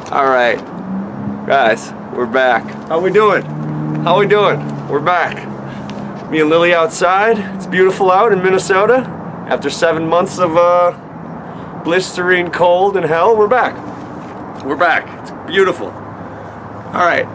All right, guys, we're back. How we doing? How we doing? We're back. Me and Lily outside. It's beautiful out in Minnesota. After 7 months of blistering cold and hell, we're back. We're back. It's beautiful. All right,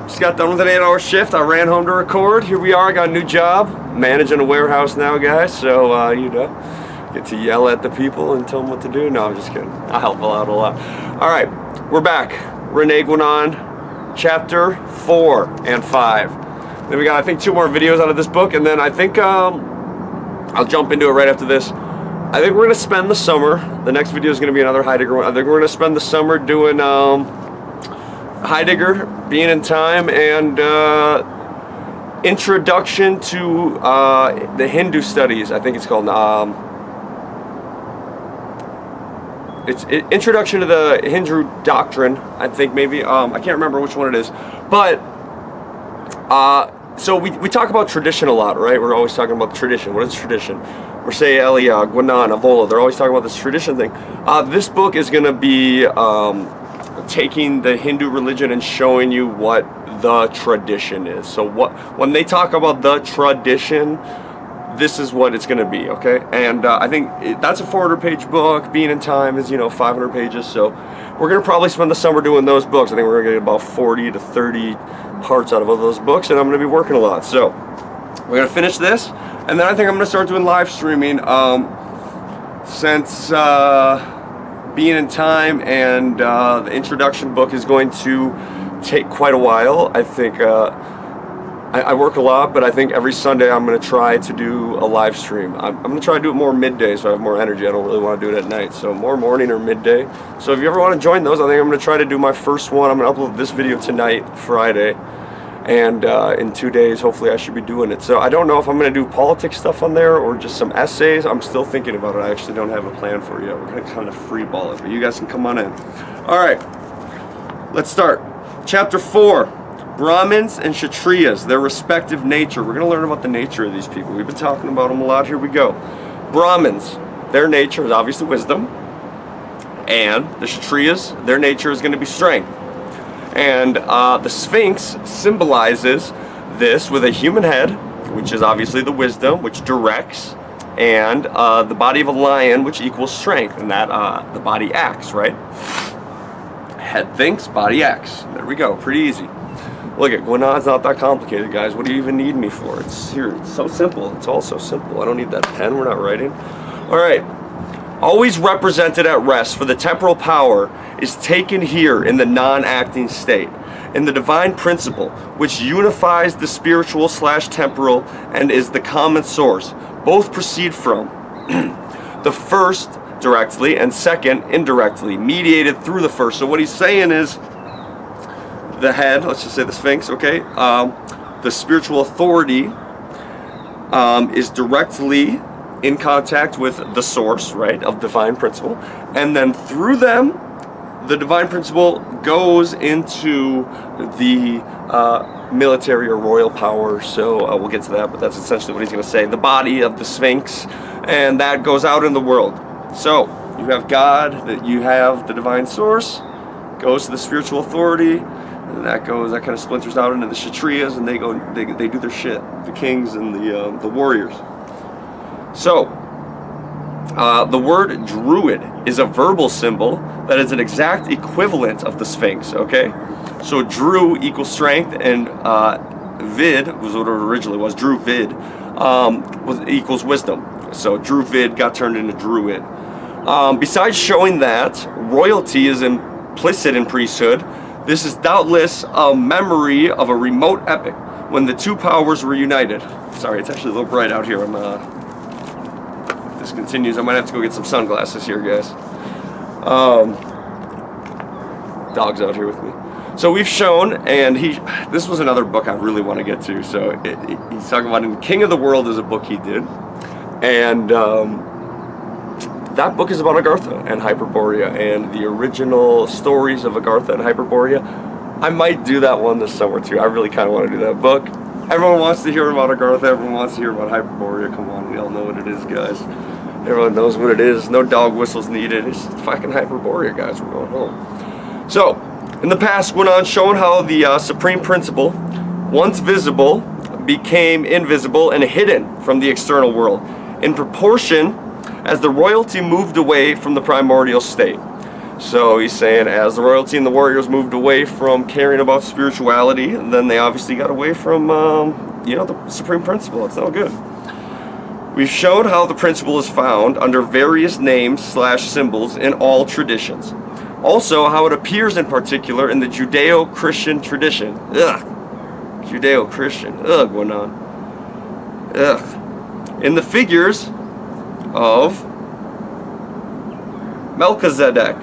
just got done with an 8-hour shift. I ran home to record. Here we are. I got a new job, managing a warehouse now, guys. So you know, get to yell at the people and tell them what to do. No, I'm just kidding. I help out a lot. All right, we're back. René, Guénon, chapter 4 and 5. Then we got, I think, 2 more videos out of this book, and then I think I'll jump into it right after this. I think we're gonna spend the summer. The next video is gonna be another Heidegger one. I think we're gonna spend the summer doing Heidegger, Being in Time, and Introduction to the Hindu Studies. I think it's called. It's Introduction to the Hindu Doctrine, I think, maybe. I can't remember which one it is. But, so we talk about tradition a lot, right? We're always talking about tradition. What is tradition? Marseille, Elia, Guénon, Avola, they're always talking about this tradition thing. This book is going to be taking the Hindu religion and showing you what the tradition is. So when they talk about the tradition, this is what it's going to be, okay? And I think that's a 400-page book. Being in Time is, 500 pages. So we're going to probably spend the summer doing those books. I think we're going to get about 40 to 30 parts out of those books, and I'm going to be working a lot. So we're going to finish this, and then I think I'm going to start doing live streaming. Since Being in Time and the introduction book is going to take quite a while, I think I work a lot, but I think every Sunday I'm going to try to do a live stream. I'm going to try to do it more midday so I have more energy. I don't really want to do it at night, so more morning or midday. So if you ever want to join those, I think I'm going to try to do my first one. I'm going to upload this video tonight, Friday, and in 2 days, hopefully I should be doing it. So I don't know if I'm going to do politics stuff on there or just some essays. I'm still thinking about it. I actually don't have a plan for it yet. We're going to kind of free ball it, but you guys can come on in. All right, let's start. Chapter 4. Brahmins and Kshatriyas, their respective nature. We're going to learn about the nature of these people. We've been talking about them a lot. Here we go. Brahmins, their nature is obviously wisdom. And the Kshatriyas, their nature is going to be strength. And the Sphinx symbolizes this with a human head, which is obviously the wisdom, which directs, and the body of a lion, which equals strength, and that the body acts, right? Head thinks, body acts. There we go. Pretty easy. Look at Guénon's not that complicated, guys. What do you even need me for? It's here. It's so simple. It's all so simple. I don't need that pen. We're not writing. All right. Always represented at rest, for the temporal power is taken here in the non-acting state, in the divine principle, which unifies the spiritual / temporal and is the common source. Both proceed from the first directly and second indirectly, mediated through the first. So what he's saying is, the head, let's just say the Sphinx, okay? The spiritual authority is directly in contact with the source, right, of divine principle. And then through them, the divine principle goes into the military or royal power. So we'll get to that, but that's essentially what he's going to say. The body of the Sphinx, and that goes out in the world. So you have God, that you have the divine source, goes to the spiritual authority, and that kind of splinters out into the Kshatriyas, and they do their shit, the kings and the warriors. So the word druid is a verbal symbol that is an exact equivalent of the Sphinx, okay? So dru equals strength, and vid was what it originally was. Dru vid equals wisdom. So dru vid got turned into druid. Besides showing that royalty is implicit in priesthood, this is doubtless a memory of a remote epoch when the two powers were united. Sorry, it's actually a little bright out here. If this continues, I might have to go get some sunglasses here, guys. Dog's out here with me. So we've shown, and this was another book I really want to get to. So he's talking about in King of the World is a book he did. And that book is about Agartha and Hyperborea and the original stories of Agartha and Hyperborea. I might do that one this summer too. I really kind of want to do that book. Everyone wants to hear about Agartha. Everyone wants to hear about Hyperborea. Come on, we all know what it is, guys. Everyone knows what it is. No dog whistles needed. It's fucking Hyperborea, guys. We're going home. So, In the past, went on showing how the supreme principle, once visible, became invisible and hidden from the external world, in proportion as the royalty moved away from the primordial state. So he's saying as the royalty and the warriors moved away from caring about spirituality, then they obviously got away from, the supreme principle. It's not good. We've shown how the principle is found under various names/symbols in all traditions. Also, how it appears in particular in the Judeo-Christian tradition. Judeo-Christian. Guénon. In the figures of Melchizedek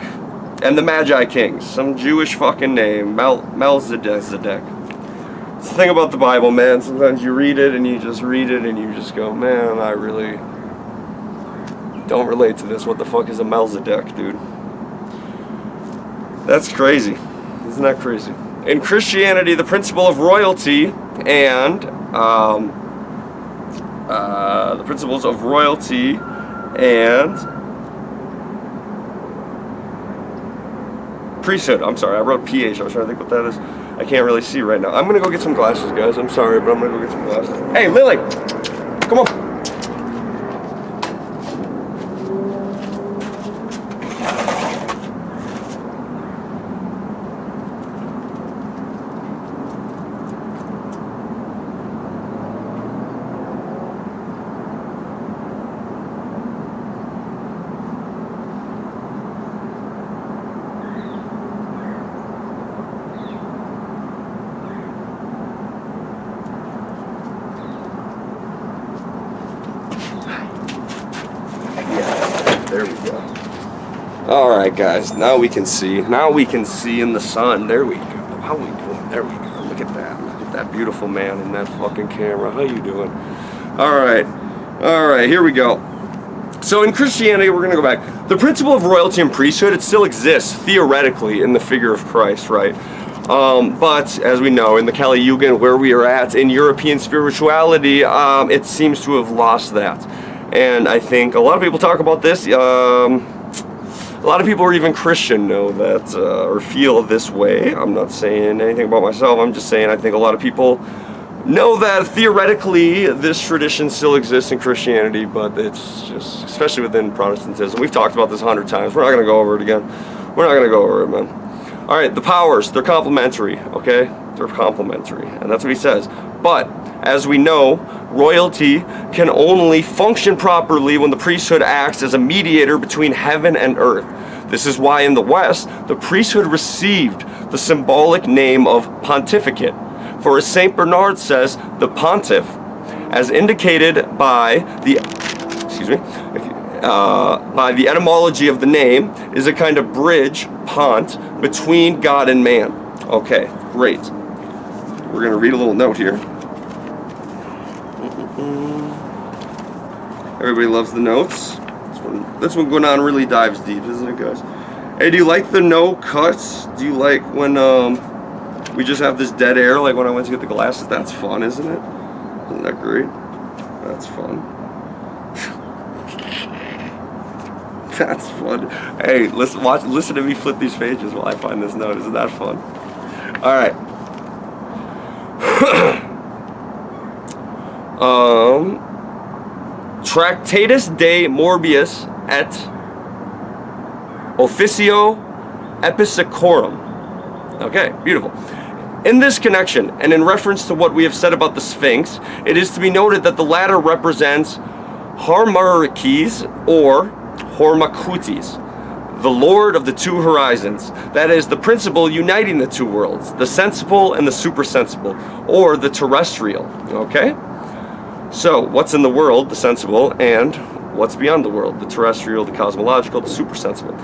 and the Magi Kings. Some Jewish fucking name. Melchizedek. It's the thing about the Bible, man. Sometimes you read it and you just go, man, I really don't relate to this. What the fuck is a Melchizedek, dude? That's crazy. Isn't that crazy? In Christianity, the principle of royalty and the principles of royalty and priesthood. I'm sorry, I wrote PH. I was trying to think what that is. I can't really see right now. I'm gonna go get some glasses, guys. I'm sorry, but I'm gonna go get some glasses. Hey, Lily, come on. There we go. All right, guys. Now we can see. Now we can see in the sun. There we go. How we doing? There we go. Look at that. Look at that beautiful man in that fucking camera. How you doing? All right. All right. Here we go. So in Christianity, we're gonna go back. The principle of royalty and priesthood, it still exists theoretically in the figure of Christ, right? But as we know, in the Kali Yuga and where we are at in European spirituality, it seems to have lost that. And I think a lot of people talk about this. A lot of people, or even Christian, know that or feel this way. I'm not saying anything about myself. I'm just saying I think a lot of people know that theoretically this tradition still exists in Christianity, but it's just, especially within Protestantism. We've talked about this 100 times. We're not going to go over it again. We're not going to go over it, man. All right, the powers, they're complementary, okay? They're complementary, and that's what he says. But as we know, royalty can only function properly when the priesthood acts as a mediator between heaven and earth. This is why in the West, the priesthood received the symbolic name of pontificate. For as St. Bernard says, the pontiff, as indicated by the etymology of the name, is a kind of bridge, pont, between God and man. Okay, great. We're going to read a little note here. Everybody loves the notes. This one going on really dives deep, isn't it, guys? Hey, do you like the no cuts? Do you like when we just have this dead air, like when I went to get the glasses? That's fun, isn't it? Isn't that great? That's fun. That's fun. Hey, listen to me flip these pages while I find this note. Isn't that fun? All right. Tractatus de Morbius et Officio Epicorum. Okay, beautiful. In this connection, and in reference to what we have said about the Sphinx, it is to be noted that the latter represents Harmarikes or Hormakutes, the Lord of the two horizons. That is, the principle uniting the two worlds, the sensible and the supersensible, or the terrestrial. Okay? So, what's in the world, the sensible, and what's beyond the world, the terrestrial, the cosmological, the supersensible.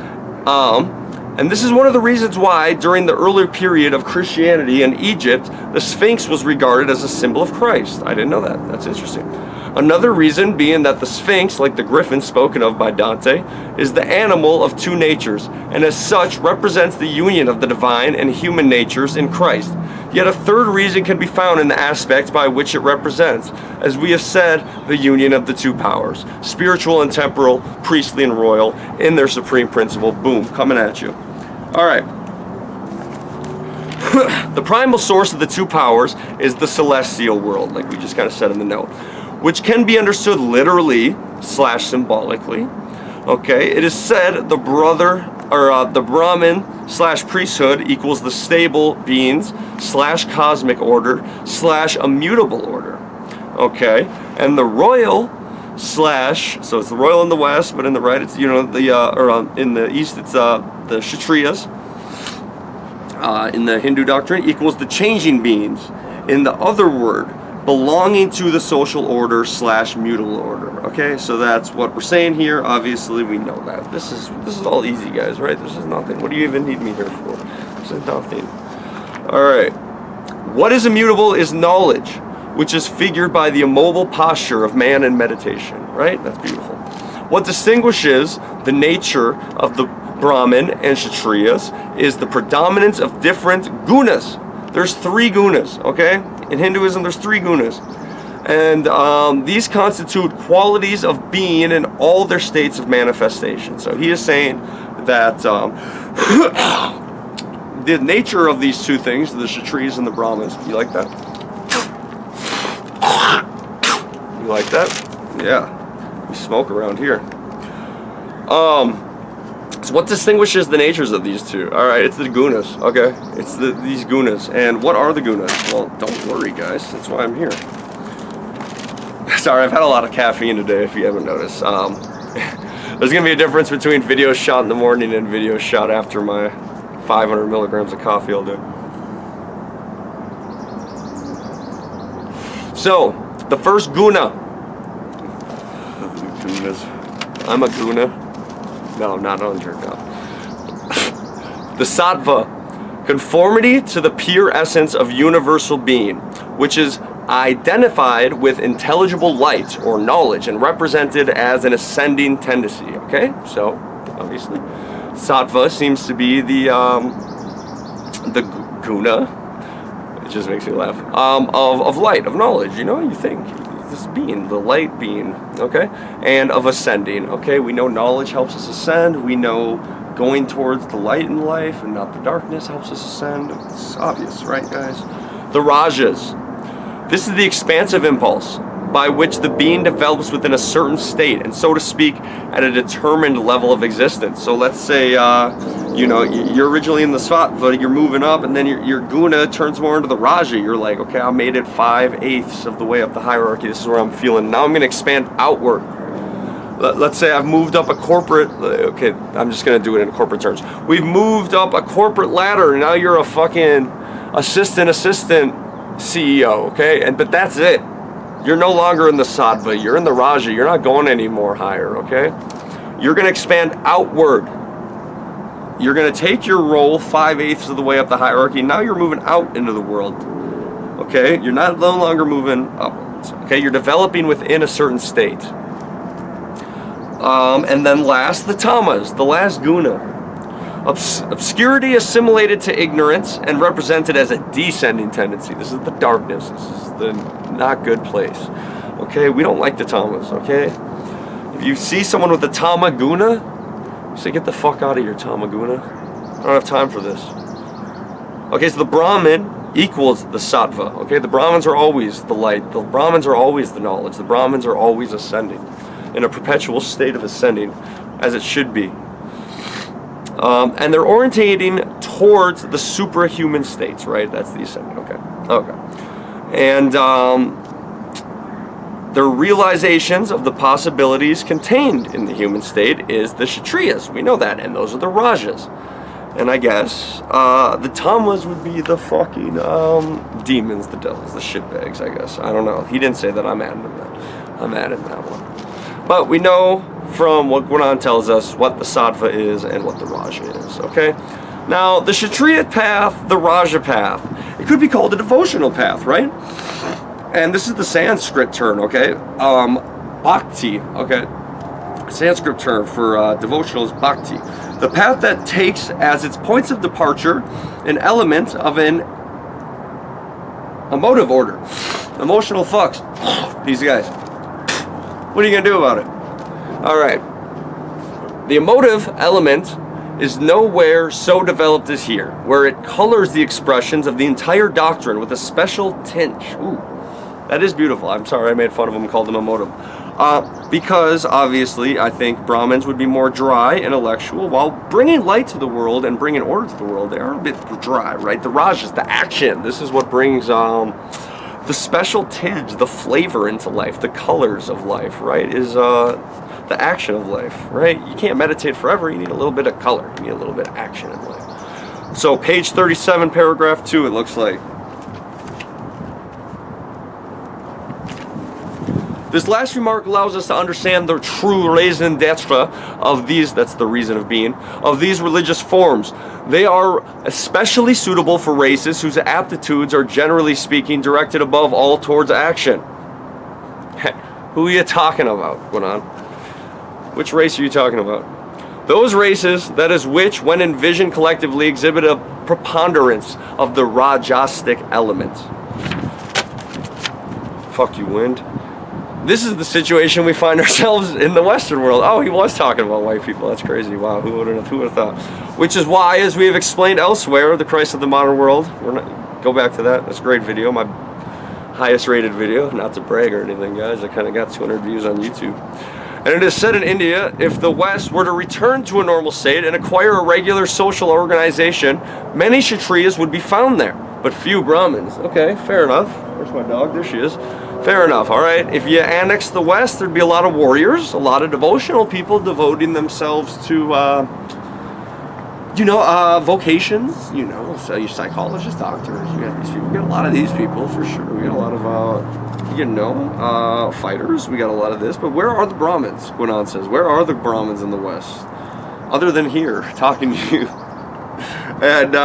And this is one of the reasons why, during the earlier period of Christianity in Egypt, the Sphinx was regarded as a symbol of Christ. I didn't know that. That's interesting. Another reason being that the Sphinx, like the griffin spoken of by Dante, is the animal of two natures, and as such represents the union of the divine and human natures in Christ. Yet a third reason can be found in the aspect by which it represents, as we have said, the union of the two powers, spiritual and temporal, priestly and royal, in their supreme principle. Boom, coming at you. All right. The primal source of the two powers is the celestial world, like we just kind of said in the note, which can be understood literally / symbolically. Okay, it is said the the Brahmin / priesthood equals the stable beings / cosmic order / immutable order. Okay, and the royal / so it's the royal in the west, but in the right it's, you know, in the east it's the Kshatriyas. In the Hindu doctrine equals the changing beings. In the other word, belonging to the social order / mutable order. Okay, so that's what we're saying here. Obviously, we know that. This is all easy, guys, right? This is nothing. What do you even need me here for? This is nothing. All right. What is immutable is knowledge, which is figured by the immobile posture of man in meditation. Right? That's beautiful. What distinguishes the nature of the Brahmin and Kshatriyas is the predominance of different gunas. There's 3 gunas, okay? In Hinduism, there's 3 gunas. And these constitute qualities of being in all their states of manifestation. So he is saying that the nature of these 2 things, the Kshatriyas and the Brahmins, you like that? You like that? Yeah. We smoke around here. So what distinguishes the natures of these 2? All right, it's the gunas, okay? It's these gunas. And what are the gunas? Well, don't worry, guys. That's why I'm here. Sorry, I've had a lot of caffeine today, if you haven't noticed. There's going to be a difference between video shot in the morning and video shot after my 500 milligrams of coffee I'll do. So, the first guna. I'm a guna. No, I'm not on jerk off. The sattva, conformity to the pure essence of universal being, which is identified with intelligible light or knowledge and represented as an ascending tendency. Okay, so obviously, sattva seems to be the guna. It just makes me laugh. Of light, of knowledge. You know, you think. This being, the light being, okay, and of ascending, okay. We know knowledge helps us ascend. We know going towards the light in life and not the darkness helps us ascend. It's obvious, right, guys? The rajas. This is the expansive impulse by which the being develops within a certain state, and so to speak, at a determined level of existence. So let's say, you know, you're originally in the sattva, you're moving up, and then your guna turns more into the raja. You're like, okay, I made it 5/8 of the way up the hierarchy. This is where I'm feeling. Now I'm going to expand outward. Let's say I've moved up a corporate, okay, I'm just going to do it in corporate terms. We've moved up a corporate ladder, and now you're a fucking assistant CEO, okay? But that's it. You're no longer in the sattva, you're in the raja, you're not going any more higher, okay? You're going to expand outward. You're going to take your role 5/8 of the way up the hierarchy. Now you're moving out into the world, okay? You're no longer moving upwards, okay? You're developing within a certain state. And then last, the tamas, the last guna. Obscurity assimilated to ignorance and represented as a descending tendency. This is the darkness. This is the not good place. Okay, we don't like the tamas, okay? If you see someone with a tama guna, you say, get the fuck out of here, tama guna. I don't have time for this. Okay, so the Brahmin equals the sattva, okay? The Brahmins are always the light. The Brahmins are always the knowledge. The Brahmins are always ascending, in a perpetual state of ascending, as it should be. And they're orientating towards the suprahuman states, right? That's the ascending, okay. And their realizations of the possibilities contained in the human state is the Kshatriyas. We know that, and those are the Rajas. And I guess the Tamas would be the fucking demons, the devils, the shitbags, I guess. I don't know. He didn't say that. I'm adding that. I'm adding that one. But we know from what Guénon tells us what the sattva is and what the raja is, okay? Now, the Kshatriya path, the raja path, it could be called a devotional path, right? And this is the Sanskrit term, okay? Bhakti, okay? Sanskrit term for devotional is bhakti. The path that takes as its points of departure an element of an emotive order. Emotional fucks. These guys. What are you going to do about it? All right. The emotive element is nowhere so developed as here, where it colors the expressions of the entire doctrine with a special tinge. Ooh, that is beautiful. I'm sorry I made fun of him and called him a modem. Because, obviously, I think Brahmins would be more dry, intellectual, while bringing light to the world and bringing order to the world, they are a bit dry, right? The Rajas, the action, this is what brings the special tinge, the flavor into life, the colors of life, right? Is the action of life, right? You can't meditate forever. You need a little bit of color. You need a little bit of action in life. So page 37, paragraph 2, it looks like. This last remark allows us to understand the true raison d'etre of these, that's the reason of being, of these religious forms. They are especially suitable for races whose aptitudes are, generally speaking, directed above all towards action. Who are you talking about, Guénon? Which race are you talking about? Those races, that is which, when envisioned collectively, exhibit a preponderance of the Rajasic element. Fuck you, wind. This is the situation we find ourselves in the Western world. Oh, he was talking about white people. That's crazy. Wow, who would have thought? Which is why, as we have explained elsewhere, the Christ of the modern world, go back to that. That's a great video. My highest rated video. Not to brag or anything, guys. I kind of got 200 views on YouTube. And it is said in India, if the West were to return to a normal state and acquire a regular social organization, many Kshatriyas would be found there, but few Brahmins. Okay, fair enough. Where's my dog? There she is. Fair enough, all right. If you annex the West, there'd be a lot of warriors, a lot of devotional people devoting themselves to, vocations, so your psychologists, doctors, you got these people. We got a lot of these people, for sure. We got a lot of, fighters. We got a lot of this. But where are the Brahmins, Guénon says? Where are the Brahmins in the West? Other than here, talking to you. And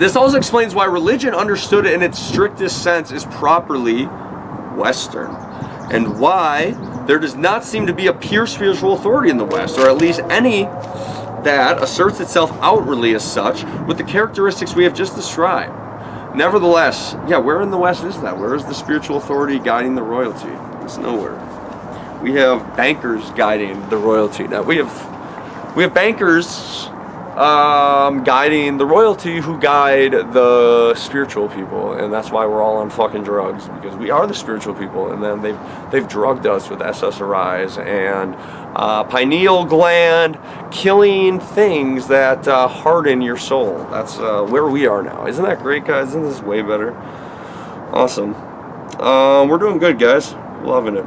this also explains why religion, understood in its strictest sense, is properly Western. And why there does not seem to be a pure spiritual authority in the West, or at least any that asserts itself outwardly as such, with the characteristics we have just described. Nevertheless, where in the West is that? Where is the spiritual authority guiding the royalty? It's nowhere. We have bankers guiding the royalty. Now we have bankers guiding the royalty who guide the spiritual people, and that's why we're all on fucking drugs, because we are the spiritual people, and then they've drugged us with SSRIs and pineal gland killing things that harden your soul. That's where we are now. Isn't that great, guys? Isn't this way better? Awesome. We're doing good, guys. Loving it.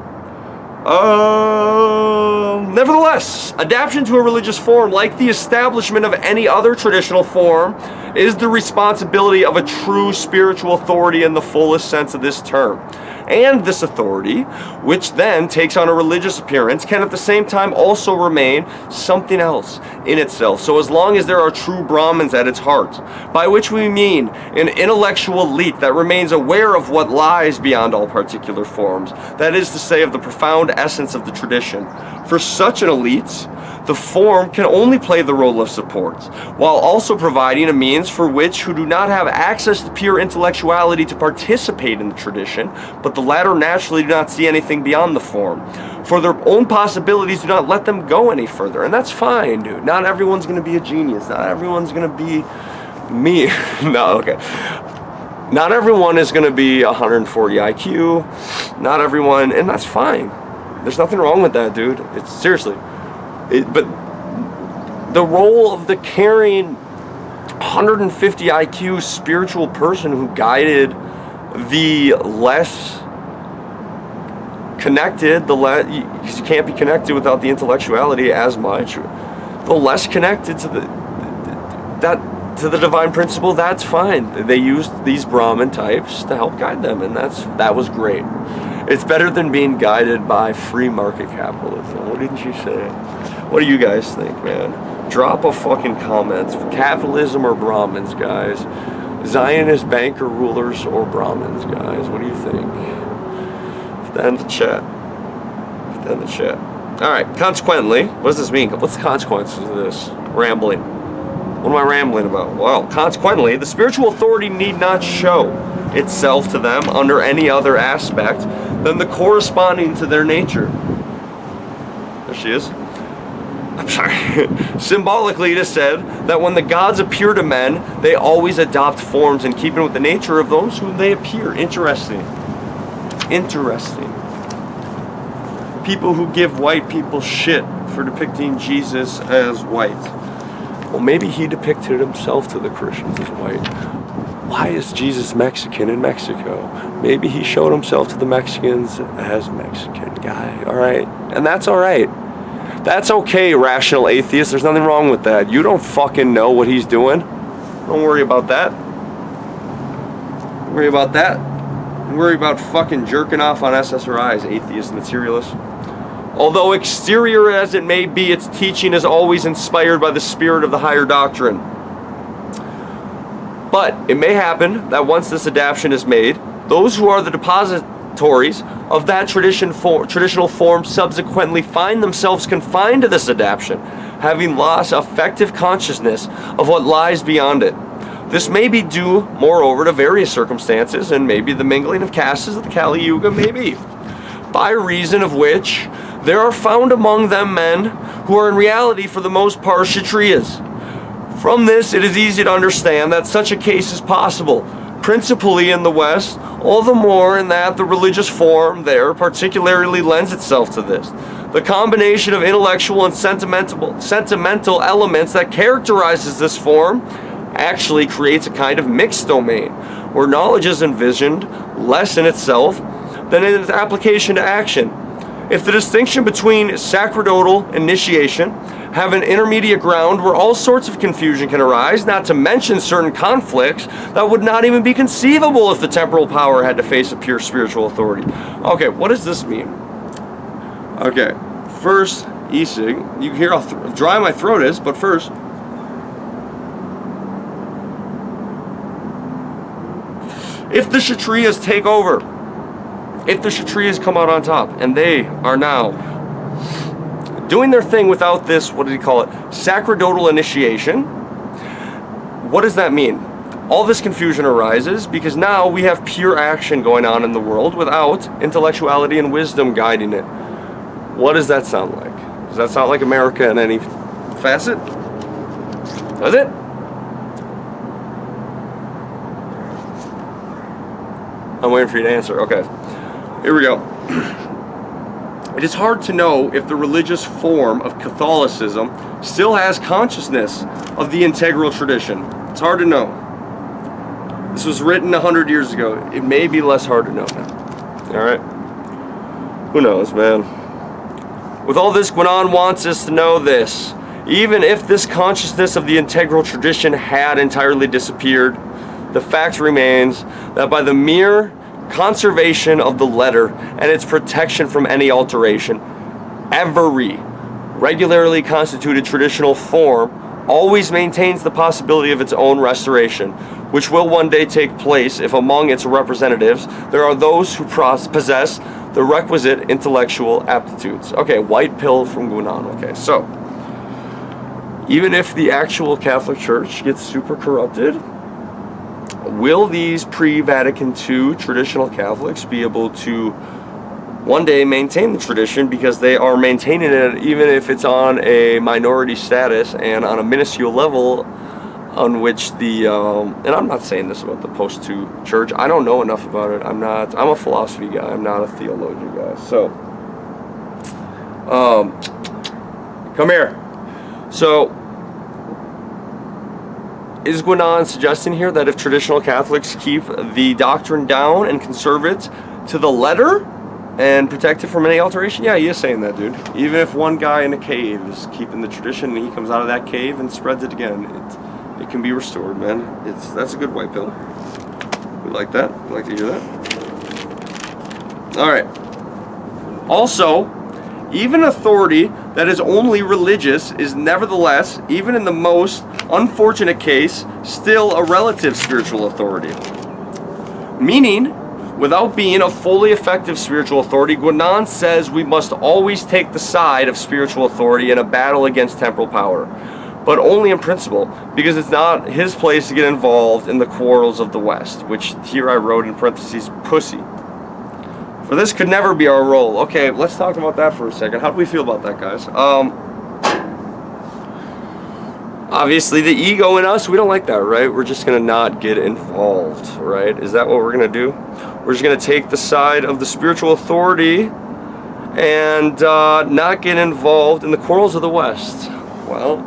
Nevertheless, adaptation to a religious form, like the establishment of any other traditional form, is the responsibility of a true spiritual authority in the fullest sense of this term. And this authority, which then takes on a religious appearance, can at the same time also remain something else in itself, so as long as there are true Brahmins at its heart, by which we mean an intellectual elite that remains aware of what lies beyond all particular forms, that is to say, of the profound essence of the tradition. For such an elite, the form can only play the role of support, while also providing a means for which who do not have access to pure intellectuality to participate in the tradition, but the latter naturally do not see anything beyond the form. For their own possibilities do not let them go any further, and that's fine, dude. Not everyone's going to be a genius. Not everyone's going to be me. No, okay. Not everyone is going to be 140 IQ. Not everyone, and that's fine. There's nothing wrong with that, dude. It's seriously. But the role of the caring 150 IQ spiritual person who guided the less connected, because you can't be connected without the intellectuality as much. The less connected to the divine principle, that's fine. They used these Brahmin types to help guide them, and that was great. It's better than being guided by free market capitalism. What didn't you say? What do you guys think, man? Drop a fucking comment. Capitalism or Brahmins, guys? Zionist banker rulers or Brahmins, guys? What do you think? Put that in the chat. Put that in the chat. Alright, consequently, what does this mean? What's the consequences of this? Rambling. What am I rambling about? Well, consequently, the spiritual authority need not show itself to them under any other aspect than the corresponding to their nature. There she is. I'm sorry, symbolically it is said that when the gods appear to men, they always adopt forms in keeping with the nature of those whom they appear. Interesting. Interesting. People who give white people shit for depicting Jesus as white. Well, maybe he depicted himself to the Christians as white. Why is Jesus Mexican in Mexico? Maybe he showed himself to the Mexicans as Mexican guy, all right? And that's all right. That's okay, rational atheist. There's nothing wrong with that. You don't fucking know what he's doing. Don't worry about that. Don't worry about that. Don't worry about fucking jerking off on SSRIs, atheist materialist. Although exterior as it may be, its teaching is always inspired by the spirit of the higher doctrine. But it may happen that once this adaptation is made, those who are the depositories of that traditional form subsequently find themselves confined to this adaptation, having lost effective consciousness of what lies beyond it. This may be due, moreover, to various circumstances, and maybe the mingling of castes of the Kali Yuga, maybe, by reason of which there are found among them men who are in reality for the most part Kshatriyas. From this, it is easy to understand that such a case is possible, principally in the West, all the more in that the religious form there particularly lends itself to this. The combination of intellectual and sentimental elements that characterizes this form actually creates a kind of mixed domain, where knowledge is envisioned less in itself than in its application to action. If the distinction between sacerdotal initiation have an intermediate ground where all sorts of confusion can arise, not to mention certain conflicts that would not even be conceivable if the temporal power had to face a pure spiritual authority. Okay, what does this mean? Okay, first, e-cig. You can hear how dry my throat is, but first, if the Kshatriyas take over, if the Kshatriyas come out on top, and they are now doing their thing without this, what did he call it, sacerdotal initiation, what does that mean? All this confusion arises because now we have pure action going on in the world without intellectuality and wisdom guiding it. What does that sound like? Does that sound like America in any facet? Does it? I'm waiting for you to answer. Okay. Here we go. It is hard to know if the religious form of Catholicism still has consciousness of the integral tradition. It's hard to know. This was written 100 years ago. It may be less hard to know now. Alright? Who knows, man? With all this, Guénon wants us to know this. Even if this consciousness of the integral tradition had entirely disappeared, the fact remains that by the mere conservation of the letter and its protection from any alteration, every regularly constituted traditional form always maintains the possibility of its own restoration, which will one day take place if among its representatives there are those who possess the requisite intellectual aptitudes. Okay, white pill from Guénon. Okay, so even if the actual Catholic Church gets super corrupted, will these pre-Vatican II traditional Catholics be able to one day maintain the tradition because they are maintaining it even if it's on a minority status and on a minuscule level on which the, and I'm not saying this about the post-II church, I don't know enough about it, I'm a philosophy guy, I'm not a theologian guy, so, come here. So, is Guénon suggesting here that if traditional Catholics keep the doctrine down and conserve it to the letter and protect it from any alteration? Yeah, he is saying that, dude. Even if one guy in a cave is keeping the tradition and he comes out of that cave and spreads it again, it can be restored, man. That's a good white pill. We like that. We like to hear that. All right. Also, even authority that is only religious is nevertheless, even in the most unfortunate case, still a relative spiritual authority. Meaning, without being a fully effective spiritual authority, Guénon says we must always take the side of spiritual authority in a battle against temporal power, but only in principle, because it's not his place to get involved in the quarrels of the West, which here I wrote in parentheses, pussy. For this could never be our role. Okay, let's talk about that for a second. How do we feel about that, guys? obviously the ego in us, we don't like that, right? We're just gonna not get involved, right? Is that what we're gonna do? We're just gonna take the side of the spiritual authority and not get involved in the quarrels of the West. Well,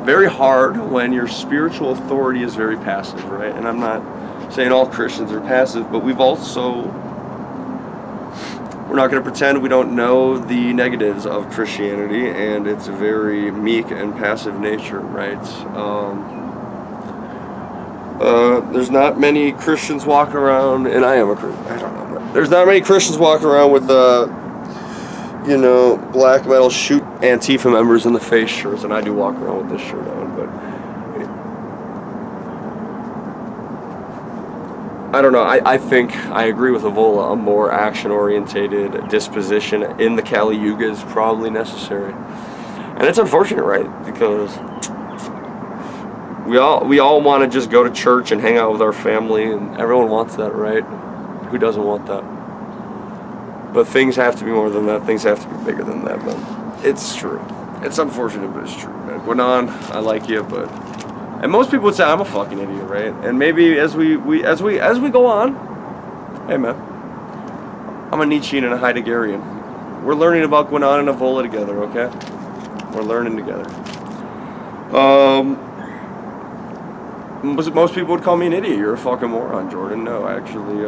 very hard when your spiritual authority is very passive, right? And I'm not saying all Christians are passive, but we're not going to pretend we don't know the negatives of Christianity, and it's a very meek and passive nature, right? There's not many Christians walking around, and I am a Christian, I don't know, but there's not many Christians walking around with, black metal shoot Antifa members in the face shirts, and I do walk around with this shirt on, but I don't know. I think I agree with Evola. A more action-orientated disposition in the Kali Yuga is probably necessary, and it's unfortunate, right? Because we all want to just go to church and hang out with our family, and everyone wants that, right? Who doesn't want that? But things have to be more than that. Things have to be bigger than that, man. It's true. It's unfortunate, but it's true, man. Guénon, I like you, but. And most people would say I'm a fucking idiot, right? And maybe as we go on, hey man, I'm a Nietzschean and a Heideggerian. We're learning about Guénon and Evola together, okay? We're learning together. Most people would call me an idiot. You're a fucking moron, Jordan. No, actually,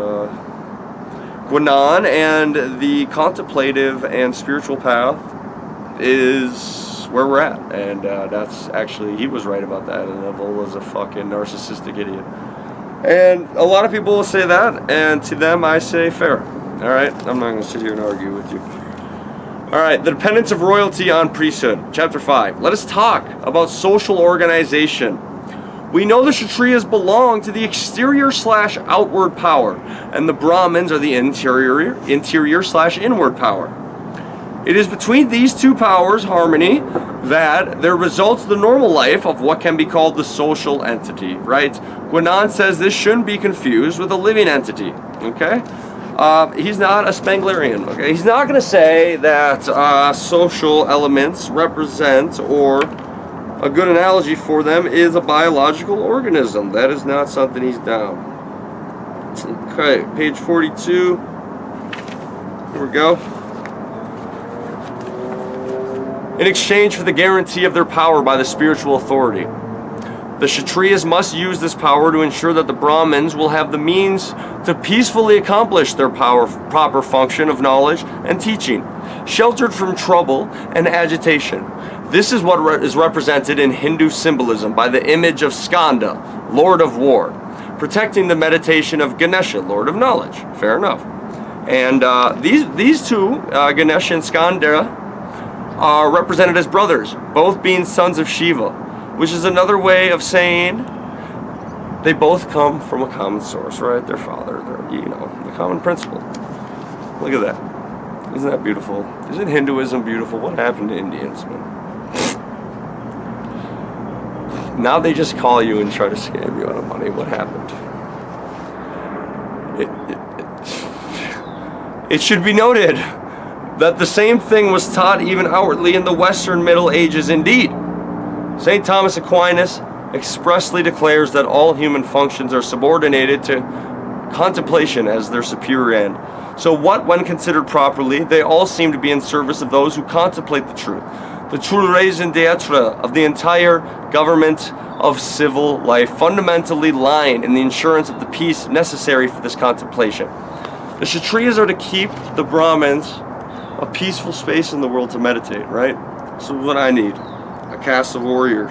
Guénon and the contemplative and spiritual path is where we're at, and that's actually, he was right about that, and Evola's a fucking narcissistic idiot. And a lot of people will say that, and to them I say fair. Alright, I'm not going to sit here and argue with you. Alright, the dependence of royalty on priesthood, chapter 5. Let us talk about social organization. We know the Kshatriyas belong to the exterior/outward power, and the Brahmins are the interior/inward power. It is between these two powers' harmony that there results the normal life of what can be called the social entity, right? Guénon says this shouldn't be confused with a living entity, okay? He's not a Spenglerian, okay? He's not going to say that social elements represent, or a good analogy for them is a biological organism. That is not something he's down. Okay, page 42. Here we go. In exchange for the guarantee of their power by the spiritual authority, the Kshatriyas must use this power to ensure that the Brahmins will have the means to peacefully accomplish their proper function of knowledge and teaching, sheltered from trouble and agitation. This is what is represented in Hindu symbolism by the image of Skanda, Lord of War, protecting the meditation of Ganesha, Lord of Knowledge. Fair enough. And these two, Ganesha and Skanda, are represented as brothers, both being sons of Shiva, which is another way of saying they both come from a common source, right? Their father, the common principle. Look at that. Isn't that beautiful? Isn't Hinduism beautiful? What happened to Indians, man? Now they just call you and try to scam you out of money. What happened? It should be noted that the same thing was taught even outwardly in the Western Middle Ages indeed. St. Thomas Aquinas expressly declares that all human functions are subordinated to contemplation as their superior end. So what, when considered properly, they all seem to be in service of those who contemplate the truth, the true raison d'etre of the entire government of civil life, fundamentally lying in the assurance of the peace necessary for this contemplation. The Kshatriyas are to keep the Brahmins a peaceful space in the world to meditate, right? So what I need, a cast of warriors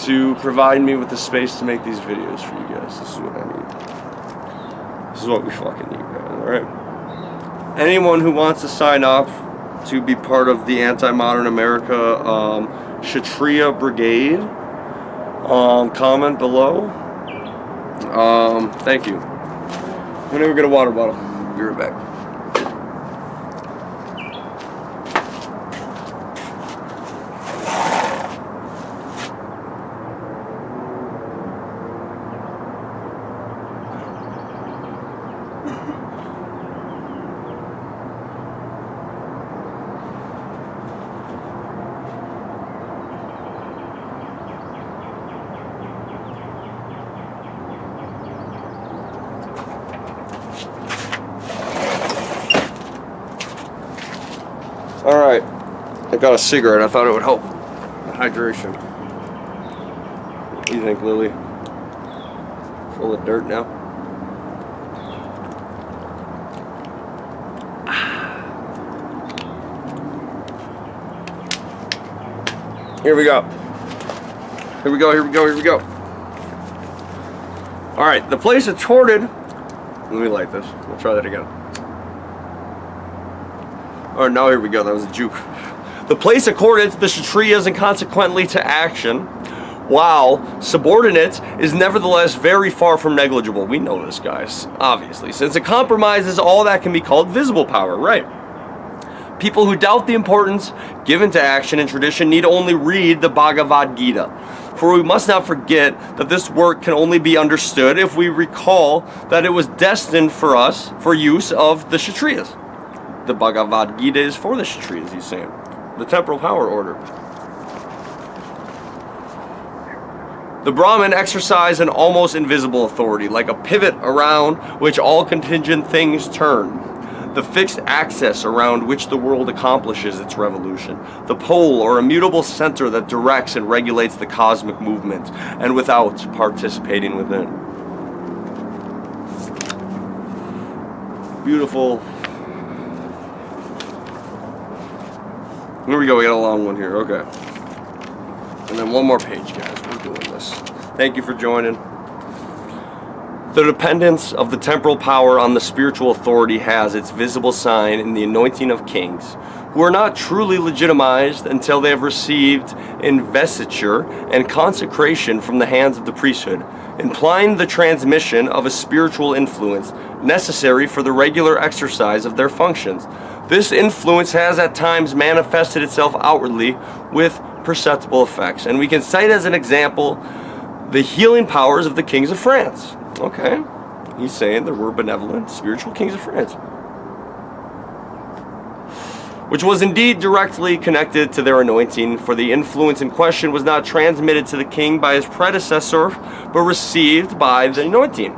to provide me with the space to make these videos for you guys. This is what I need. This is what we fucking need, guys, alright? Anyone who wants to sign up to be part of the Anti-Modern America Kshatriya Brigade, comment below. Thank you. I'm gonna go get a water bottle. Be right back. Alright, I got a cigarette. I thought it would help. Hydration. What do you think, Lily? Full of dirt now? Here we go. Here we go, here we go, here we go. Alright, the place accorded. Let me light this. We'll try that again. Alright, now here we go. That was a juke. The place accorded to the Kshatriyas and consequently to action, while subordinate, is nevertheless very far from negligible. We know this, guys, obviously, since it compromises all that can be called visible power, right? People who doubt the importance given to action and tradition need only read the Bhagavad Gita. For we must not forget that this work can only be understood if we recall that it was destined for us for use of the Kshatriyas. The Bhagavad Gita is for the Kshatriyas, he's saying. The temporal power order. The Brahmin exercise an almost invisible authority, like a pivot around which all contingent things turn. The fixed axis around which the world accomplishes its revolution, the pole or immutable center that directs and regulates the cosmic movement, and without participating within. Beautiful. Here we go, we got a long one here, okay. And then one more page, guys, we're doing this. Thank you for joining. The dependence of the temporal power on the spiritual authority has its visible sign in the anointing of kings, who are not truly legitimized until they have received investiture and consecration from the hands of the priesthood, implying the transmission of a spiritual influence necessary for the regular exercise of their functions. This influence has at times manifested itself outwardly with perceptible effects, and we can cite as an example the healing powers of the kings of France. Okay, he's saying there were benevolent, spiritual kings of France, which was indeed directly connected to their anointing, for the influence in question was not transmitted to the king by his predecessor, but received by the anointing,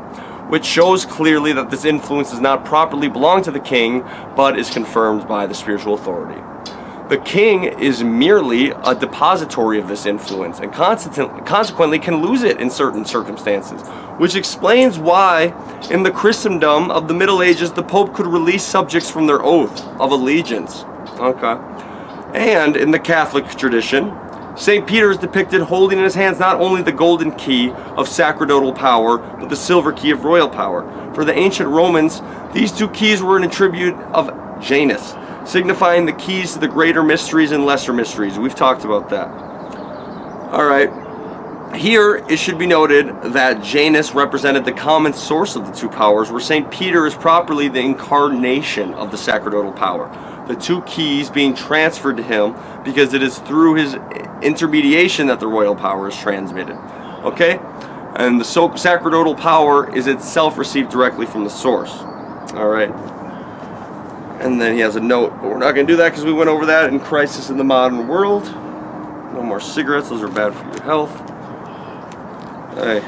which shows clearly that this influence does not properly belong to the king, but is confirmed by the spiritual authority. The king is merely a depository of this influence, and consequently can lose it in certain circumstances, which explains why in the Christendom of the Middle Ages the Pope could release subjects from their oath of allegiance. Okay. And in the Catholic tradition, St. Peter is depicted holding in his hands not only the golden key of sacerdotal power, but the silver key of royal power. For the ancient Romans, these two keys were an attribute of Janus, signifying the keys to the greater mysteries and lesser mysteries. We've talked about that. Alright. Here, it should be noted that Janus represented the common source of the two powers, where St. Peter is properly the incarnation of the sacerdotal power. The two keys being transferred to him because it is through his intermediation that the royal power is transmitted. Okay? And the sacerdotal power is itself received directly from the source. Alright. And then he has a note, but we're not going to do that because we went over that in Crisis in the Modern World. No more cigarettes, those are bad for your health. Hey.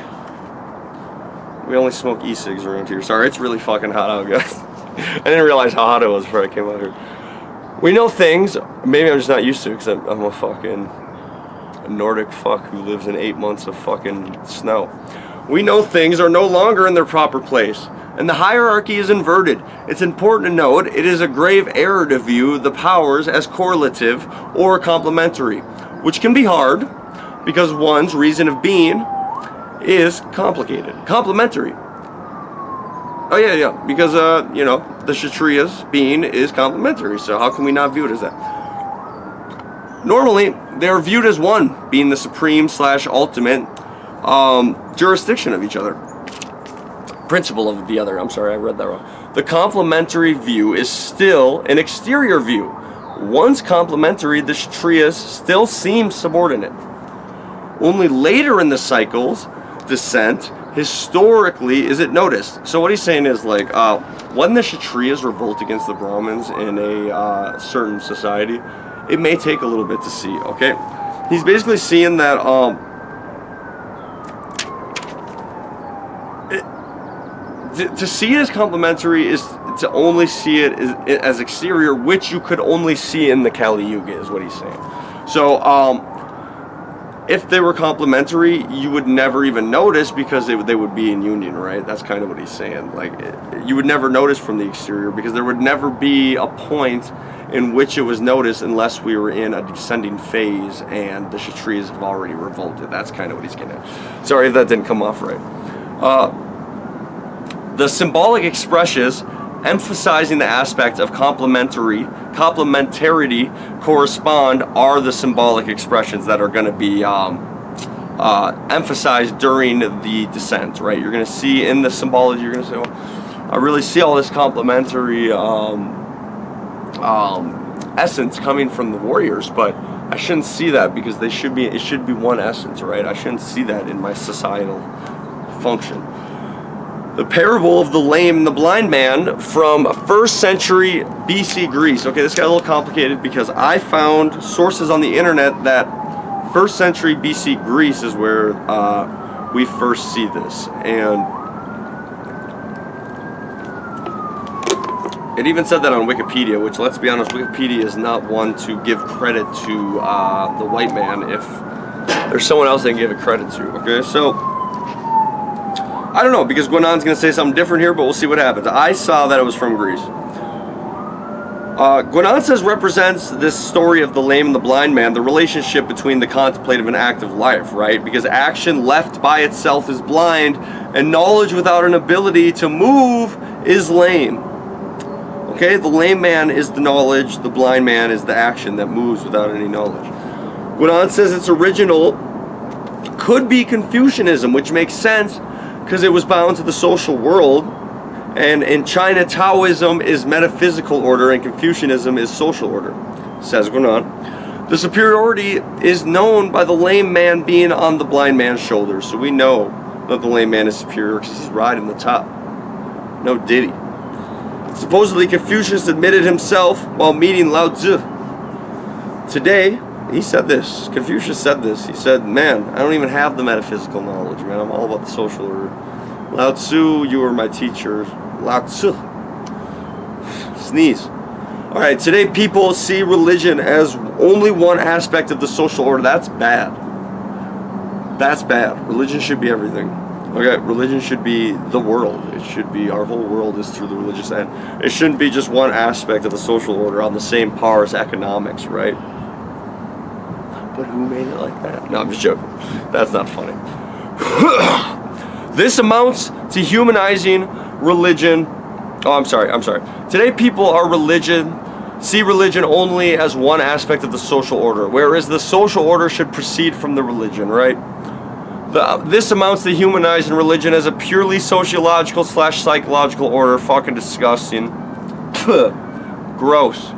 We only smoke e-cigs around here. Sorry, it's really fucking hot out, guys. I didn't realize how hot it was before I came out here. We know things, maybe I'm just not used to it because I'm a fucking Nordic fuck who lives in 8 months of fucking snow. We know things are no longer in their proper place, and the hierarchy is inverted. It's important to note it is a grave error to view the powers as correlative or complementary, which can be hard because one's reason of being is complicated. Complementary. Oh yeah, because you know, the Kshatriyas being is complementary, so how can we not view it as that? Normally, they're viewed as one, being the supreme / ultimate jurisdiction of each other. Principle of the other, I'm sorry, I read that wrong. The complementary view is still an exterior view. Once complementary, the Kshatriyas still seem subordinate. Only later in the cycle's descent, historically, is it noticed. So what he's saying is, like, when the Kshatriyas revolt against the Brahmins in a certain society, it may take a little bit to see, okay? He's basically seeing that, to see it as complementary is to only see it as exterior, which you could only see in the Kali Yuga, is what he's saying. So if they were complementary, you would never even notice because they would be in union, right? That's kind of what he's saying. Like, you would never notice from the exterior because there would never be a point in which it was noticed unless we were in a descending phase and the Kshatriyas have already revolted. That's kind of what he's getting at. Sorry if that didn't come off right. The symbolic expressions emphasizing the aspect of complementarity correspond are the symbolic expressions that are going to be emphasized during the descent, right? You're going to see in the symbology, you're going to say, well, I really see all this complementary essence coming from the warriors, but I shouldn't see that because it should be one essence, right? I shouldn't see that in my societal function. The parable of the lame and the blind man from 1st century BC Greece. Okay, this got a little complicated because I found sources on the internet that 1st century BC Greece is where we first see this. And it even said that on Wikipedia, which, let's be honest, Wikipedia is not one to give credit to the white man if there's someone else they can give it credit to. Okay, so I don't know, because Guénon's going to say something different here, but we'll see what happens. I saw that it was from Greece. Guénon says represents this story of the lame and the blind man, the relationship between the contemplative and active life, right? Because action left by itself is blind, and knowledge without an ability to move is lame. Okay, the lame man is the knowledge, the blind man is the action that moves without any knowledge. Guénon says its original could be Confucianism, which makes sense, because it was bound to the social world, and in China, Taoism is metaphysical order and Confucianism is social order, says Guénon. The superiority is known by the lame man being on the blind man's shoulders, so we know that the lame man is superior because he's riding the top. No diddy. Supposedly, Confucius admitted himself while meeting Lao Tzu. Today, he said this. Confucius said this. He said, man, I don't even have the metaphysical knowledge, man. I'm all about the social order. Lao Tzu, you were my teacher. Lao Tzu. Sneeze. All right, today people see religion as only one aspect of the social order. That's bad. That's bad. Religion should be everything. Okay, religion should be the world. It should be, our whole world is through the religious end. It shouldn't be just one aspect of the social order on the same par as economics, right? But who made it like that? No, I'm just joking. That's not funny. This amounts to humanizing religion. Oh, I'm sorry. Today people see religion only as one aspect of the social order, whereas the social order should proceed from the religion, right? This amounts to humanizing religion as a purely sociological/psychological order. Fucking disgusting. Gross.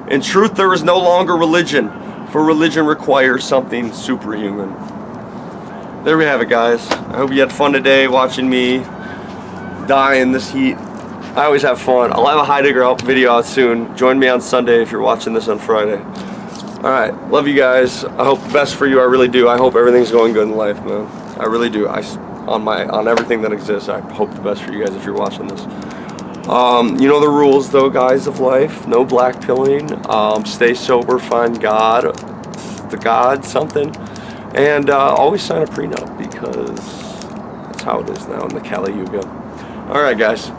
In truth, there is no longer religion, for religion requires something superhuman. There we have it, guys. I hope you had fun today watching me die in this heat. I always have fun. I'll have a Heidegger video out soon. Join me on Sunday if you're watching this on Friday. Alright, love you guys. I hope the best for you, I really do. I hope everything's going good in life, man. I really do. On everything that exists, I hope the best for you guys if you're watching this. You know the rules though, guys, of life. No black pilling. Stay sober, find God, something. And always sign a prenup because that's how it is now in the Kali Yuga. Alright, guys.